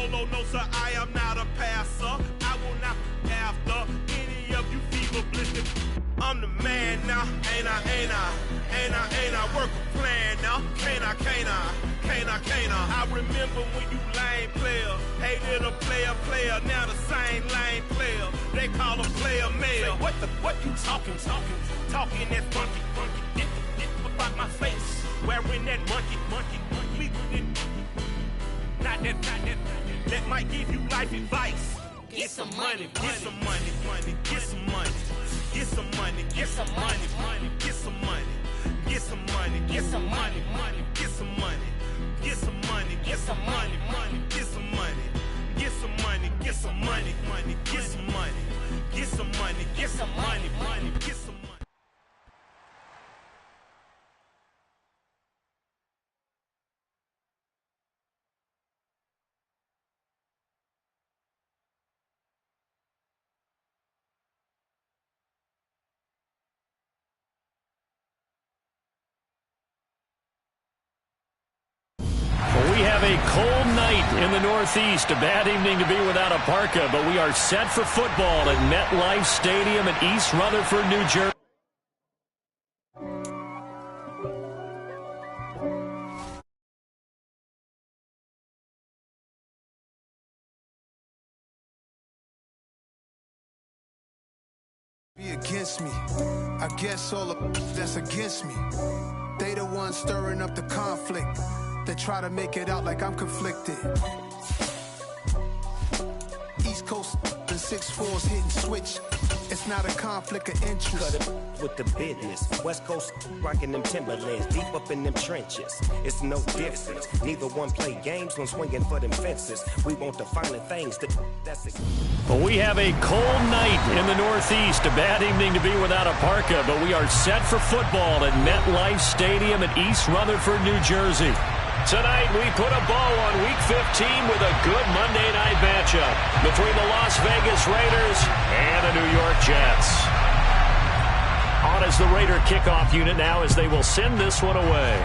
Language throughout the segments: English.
solo, no sir, I am not a passer. I will not after any of you fever blistered. I'm the man now, ain't I work a plan now, can't I? I remember when you lame player, hated a player, now the same lame player, they call him player male. What you talking that funky, get about my face, wearing that monkey, we didn't, not that might give you life advice. Get some money, get some money, get some money. Get some money, get some money, get some money, get some money, get some money, get some money, get some money, get some money, get some money, get some money, get some money, get some money, get some money, get some money, get some money. We have a cold night in the Northeast. A bad evening to be without a parka, but we are set for football at MetLife Stadium in East Rutherford, New Jersey. Be against me. I guess all of that's against me. They the ones stirring up the conflict. They try to make it out like I'm conflicted. East Coast and 6'4's hitting switch. It's not a conflict of interest. Cut it with the business. West Coast rocking them Timberlands, deep up in them trenches. It's no difference. Neither one play games when swinging for them fences. We want the finer things. That's it. Well, we have a cold night in the Northeast. A bad evening to be without a parka, but we are set for football at MetLife Stadium in East Rutherford, New Jersey. Tonight, we put a bow on Week 15 with a good Monday night matchup between the Las Vegas Raiders and the New York Jets. On as the Raider kickoff unit now as they will send this one away.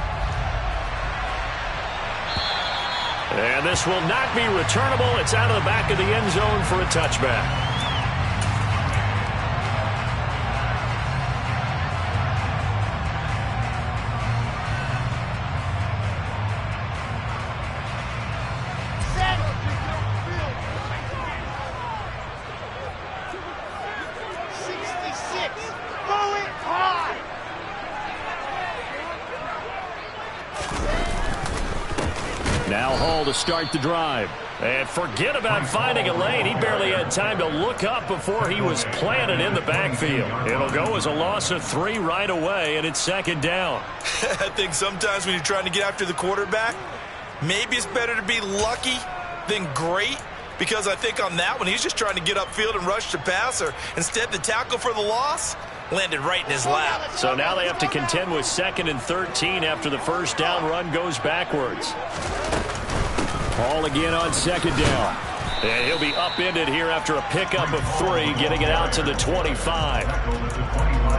And this will not be returnable. It's out of the back of the end zone for a touchback. Now Hall to start the drive. And forget about finding a lane. He barely had time to look up before he was planted in the backfield. It'll go as a loss of 3 right away, and it's second down. I think sometimes when you're trying to get after the quarterback, maybe it's better to be lucky than great, because I think on that one, he's just trying to get upfield and rush the passer. Instead, the tackle for the loss landed right in his lap. So now they have to contend with 2nd and 13 after the first down run goes backwards. Ball again on second down. And he'll be upended here after a pickup of 3, getting it out to the 25.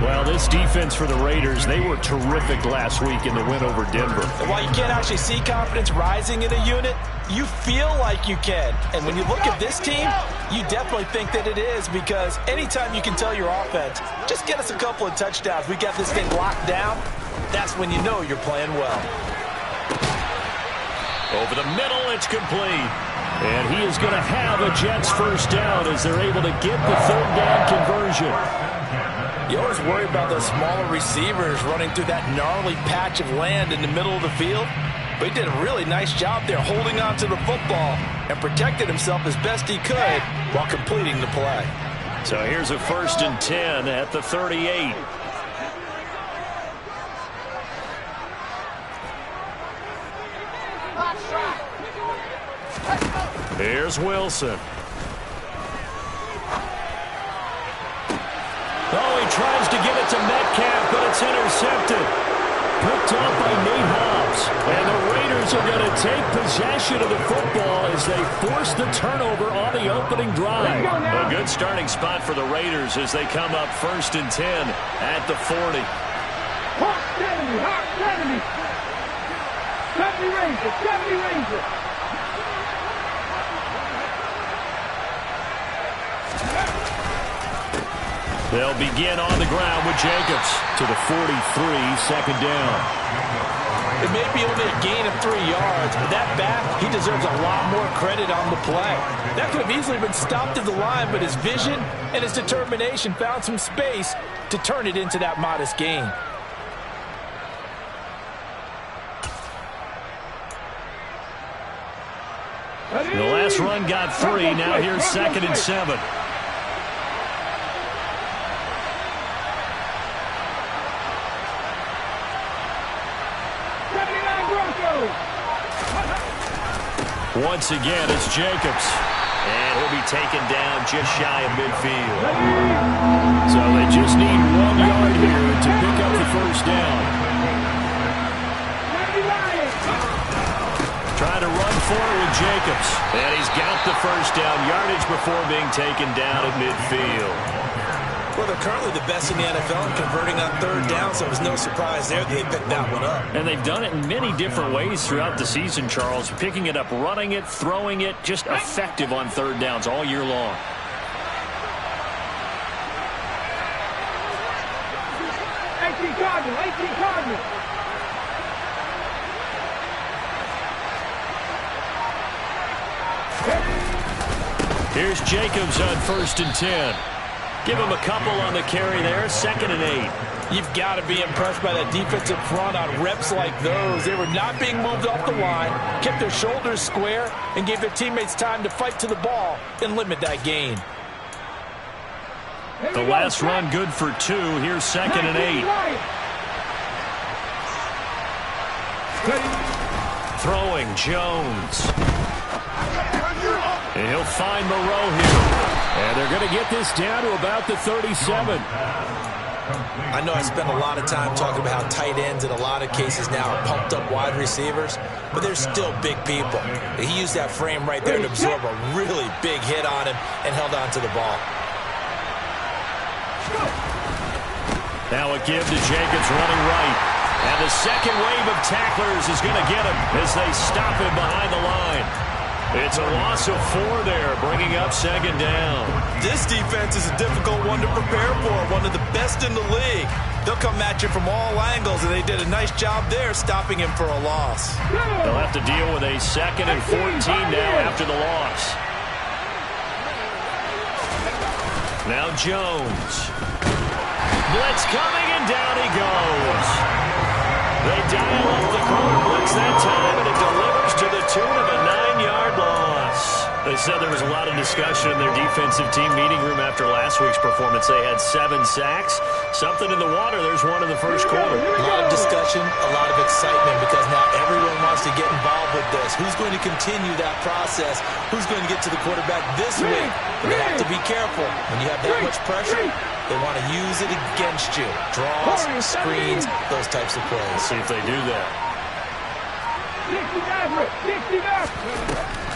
Well, this defense for the Raiders, they were terrific last week in the win over Denver. And while you can't actually see confidence rising in a unit, you feel like you can. And when you look at this team, you definitely think that it is, because anytime you can tell your offense, just get us a couple of touchdowns, we got this thing locked down, that's when you know you're playing well. Over the middle, it's complete. And he is going to have a Jets first down as they're able to get the 3rd down conversion. You always worry about those smaller receivers running through that gnarly patch of land in the middle of the field. But he did a really nice job there holding on to the football and protected himself as best he could while completing the play. So here's a 1st and 10 at the 38. Here's Wilson. Oh, he tries to get it to Metcalf, but it's intercepted. Picked off by Nate Hobbs. And the Raiders are going to take possession of the football as they force the turnover on the opening drive. A good starting spot for the Raiders as they come up 1st and 10 at the 40. Hawk 70, 70. 70 Rangers, 70 Rangers. They'll begin on the ground with Jacobs to the 43, second down. It may be only a gain of 3 yards, but that back, he deserves a lot more credit on the play. That could have easily been stopped at the line, but his vision and his determination found some space to turn it into that modest gain. The last run got 3. Now here's 2nd and 7. Once again, it's Jacobs. And he'll be taken down just shy of midfield. So they just need 1 yard here to pick up the first down. Trying to run forward with Jacobs. And he's got the first down yardage before being taken down at midfield. Well, they're currently the best in the NFL in converting on 3rd down, so it was no surprise there that they picked that one up. And they've done it in many different ways throughout the season, Charles. Picking it up, running it, throwing it, just effective on 3rd downs all year long. Here's Jacobs on 1st and 10. Give him a couple on the carry there, 2nd and 8. You've got to be impressed by that defensive front on reps like those. They were not being moved off the line, kept their shoulders square, and gave their teammates time to fight to the ball and limit that gain. The last run good for 2. Here's 2nd and 8. Throwing Jones. And he'll find Moreau here. And they're going to get this down to about the 37. I know I spent a lot of time talking about how tight ends in a lot of cases now are pumped up wide receivers, but they're still big people. He used that frame right there to absorb a really big hit on him and held on to the ball. Now a give to Jacobs running right. And the second wave of tacklers is going to get him as they stop him behind the line. It's a loss of 4 there, bringing up 2nd down. This defense is a difficult one to prepare for, one of the best in the league. They'll come at you from all angles, and they did a nice job there stopping him for a loss. They'll have to deal with a 2nd and 14 now after the loss. Now Jones. Blitz coming, and down he goes. They dial up the corner blitz that time, and it delivers to the tune of a 9-yard loss. They said there was a lot of discussion in their defensive team meeting room after last week's performance. They had 7 sacks. Something in the water. There's one in the first quarter. A lot of discussion, a lot of excitement, because now everyone wants to get involved with this. Who's going to continue that process? Who's going to get to the quarterback this week? They have to be careful. When you have that much pressure, they want to use it against you. Draws, screens, those types of plays. See if they do that.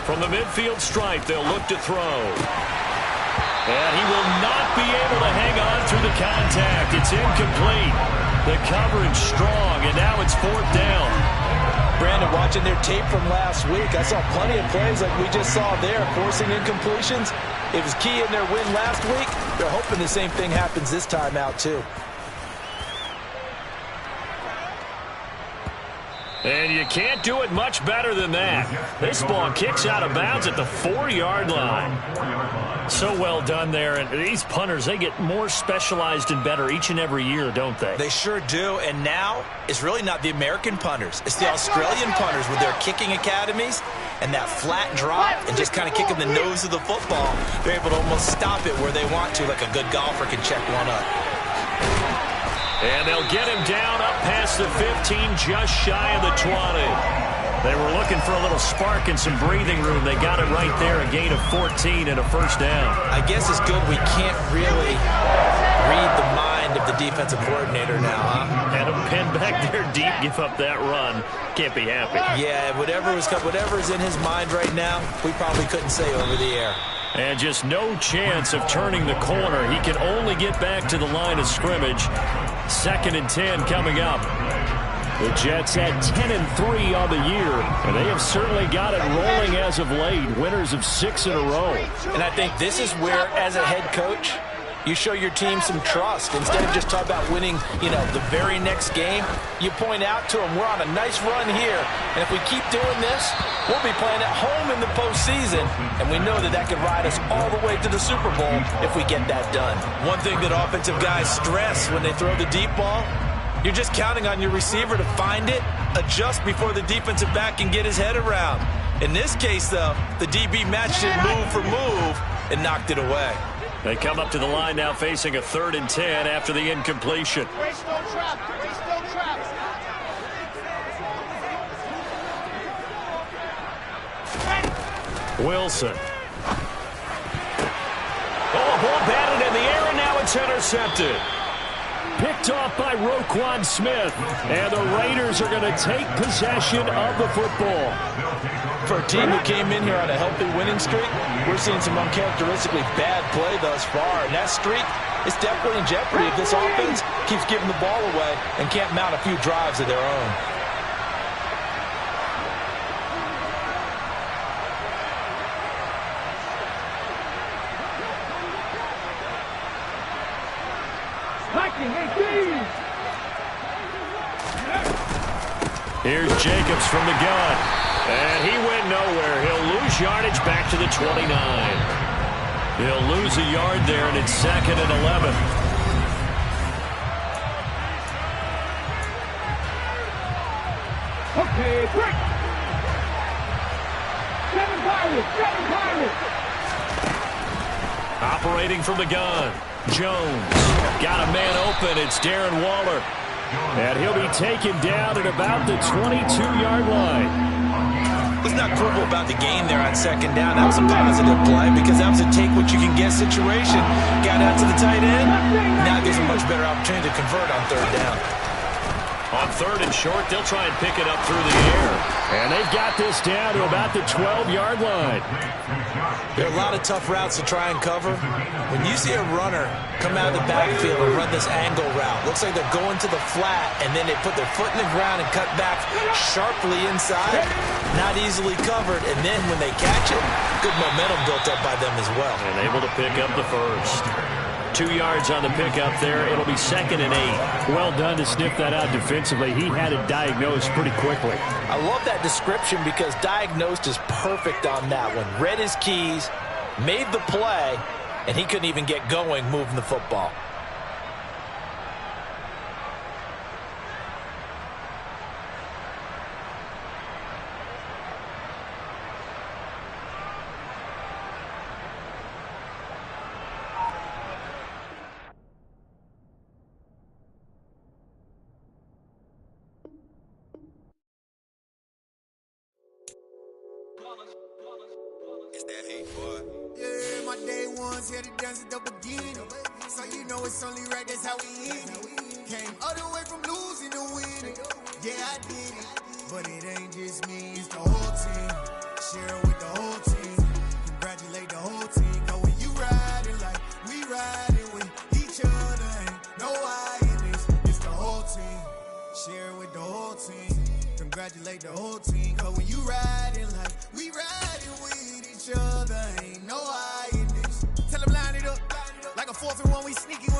From the midfield stripe, they'll look to throw. And he will not be able to hang on through the contact. It's incomplete. The coverage strong, and now it's 4th down. Brandon, watching their tape from last week, I saw plenty of plays like we just saw there, forcing incompletions. It was key in their win last week. They're hoping the same thing happens this time out, too. And you can't do it much better than that. This ball kicks out of bounds at the 4-yard line. So well done there. And these punters, they get more specialized and better each and every year, don't they? They sure do. And now it's really not the American punters. It's the Australian punters with their kicking academies and that flat drop and just kind of kicking the nose of the football. They're able to almost stop it where they want to, like a good golfer can check one up. And they'll get him down up past the 15, just shy of the 20. They were looking for a little spark and some breathing room. They got it right there, a gain of 14 and a first down. I guess it's good we can't really read the mind of the defensive coordinator now, huh? Had him pinned back there deep, give up that run. Can't be happy. Yeah, whatever's in his mind right now, we probably couldn't say over the air. And just no chance of turning the corner. He can only get back to the line of scrimmage. 2nd and 10 coming up. The Jets had 10-3 on the year, and they have certainly got it rolling as of late. Winners of 6 in a row. And I think this is where, as a head coach, You show your team some trust. Instead of just talking about winning, the very next game, you point out to them, we're on a nice run here, and if we keep doing this, we'll be playing at home in the postseason, and we know that could ride us all the way to the Super Bowl if we get that done. One thing that offensive guys stress when they throw the deep ball, you're just counting on your receiver to find it, adjust before the defensive back can get his head around. In this case, though, the DB matched it move for move and knocked it away. They come up to the line now facing a 3rd and 10 after the incompletion. Wilson. Oh, ball batted in the air, and now it's intercepted. Picked off by Roquan Smith, and the Raiders are going to take possession of the football. For a team who came in here on a healthy winning streak, we're seeing some uncharacteristically bad play thus far, and that streak is definitely in jeopardy if this offense keeps giving the ball away and can't mount a few drives of their own. Here's Jacobs from the gun. And he went nowhere. He'll lose yardage back to the 29. He'll lose a yard there, and it's 2nd and 11. Okay, break. 7 Pirates. Operating from the gun. Jones. Got a man open. It's Darren Waller. And he'll be taken down at about the 22-yard line. It's not cool about the gain there on 2nd down. That was a positive play because that was a take-what-you-can-get situation. Got out to the tight end. Now there's a much better opportunity to convert on 3rd down. On 3rd and short, they'll try and pick it up through the air. And they've got this down to about the 12-yard line. There are a lot of tough routes to try and cover. When you see a runner come out of the backfield and run this angle route, looks like they're going to the flat, and then they put their foot in the ground and cut back sharply inside. Not easily covered, and then when they catch it, good momentum built up by them as well. And able to pick up the first. 2 yards on the pickup there. It'll be 2nd and 8. Well done to sniff that out defensively. He had it diagnosed pretty quickly. I love that description because diagnosed is perfect on that one. Read his keys, made the play, and he couldn't even get going moving the football. Yeah, my day ones here to dance at the beginning. So you know it's only right, that's how we end it. Came all the way from losing to winning. Yeah, I did it. But it ain't just me, it's the whole team. Share it with the whole team. Congratulate the whole team. Cause when you riding like we riding with each other, ain't no I in this. It's the whole team. Share it with the whole team. Congratulate the whole team. Cause when you riding like we riding with each other, ain't no I in this. Tell them line it up like a 4th and 1, we sneaky.